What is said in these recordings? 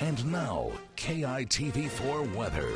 And now, KITV4 weather.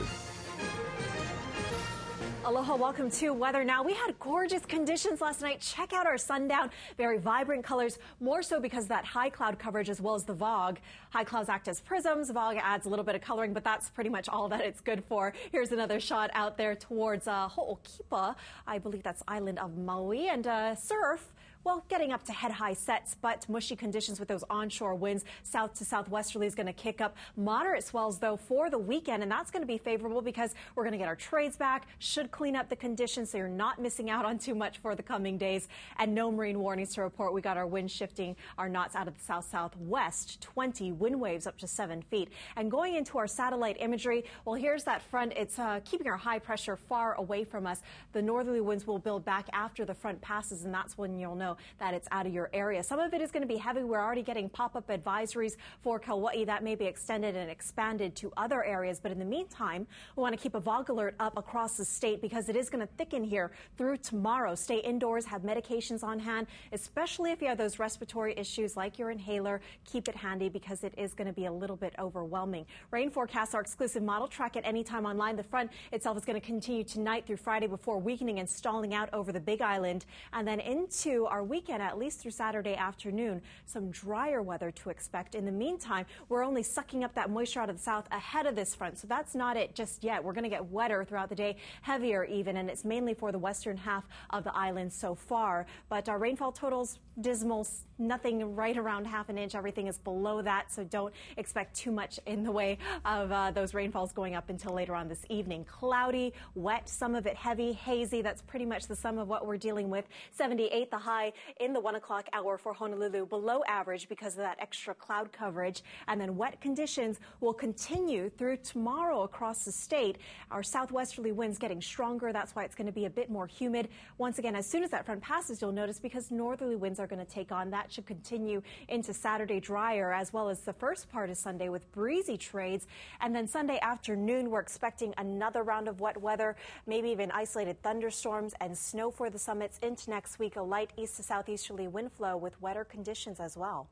Aloha, welcome to Weather Now. We had gorgeous conditions last night. Check out our sundown. Very vibrant colors, more so because of that high cloud coverage as well as the fog. High clouds act as prisms. Fog adds a little bit of coloring, but that's pretty much all that it's good for. Here's another shot out there towards Ho'okipa. I believe that's island of Maui. And surf, well, getting up to head-high sets, but mushy conditions with those onshore winds. South to southwesterly is going to kick up. Moderate swells, though, for the weekend, and that's going to be favorable because we're going to get our trades back. Should clean up the conditions so you're not missing out on too much for the coming days. And no marine warnings to report. We got our wind shifting our knots out of the south-southwest. 20 wind waves up to 7 feet. And going into our satellite imagery, well, here's that front. It's keeping our high pressure far away from us. The northerly winds will build back after the front passes, and that's when you'll know that it's out of your area. Some of it is going to be heavy. We're already getting pop-up advisories for Kauai. That may be extended and expanded to other areas. But in the meantime, we want to keep a fog alert up across the state because it is going to thicken here through tomorrow. Stay indoors, have medications on hand, especially if you have those respiratory issues like your inhaler. Keep it handy because it is going to be a little bit overwhelming. Rain forecasts, our exclusive model. Track it anytime online. The front itself is going to continue tonight through Friday before weakening and stalling out over the Big Island. And then into our weekend, at least through Saturday afternoon, some drier weather to expect. In the meantime, we're only sucking up that moisture out of the south ahead of this front, so that's not it just yet. We're going to get wetter throughout the day, heavier even, and it's mainly for the western half of the island so far. But our rainfall totals, dismal, nothing right around half an inch. Everything is below that, so don't expect too much in the way of those rainfalls going up until later on this evening. Cloudy, wet, some of it heavy, hazy. That's pretty much the sum of what we're dealing with. 78 the high in the 1 o'clock hour for Honolulu, below average because of that extra cloud coverage. And then wet conditions will continue through tomorrow across the state. Our southwesterly winds getting stronger. That's why it's going to be a bit more humid. Once again, as soon as that front passes, you'll notice because northerly winds are going to take on. That should continue into Saturday, drier, as well as the first part of Sunday with breezy trades. And then Sunday afternoon, we're expecting another round of wet weather, maybe even isolated thunderstorms and snow for the summits into next week. A light east to southeasterly wind flow with wetter conditions as well.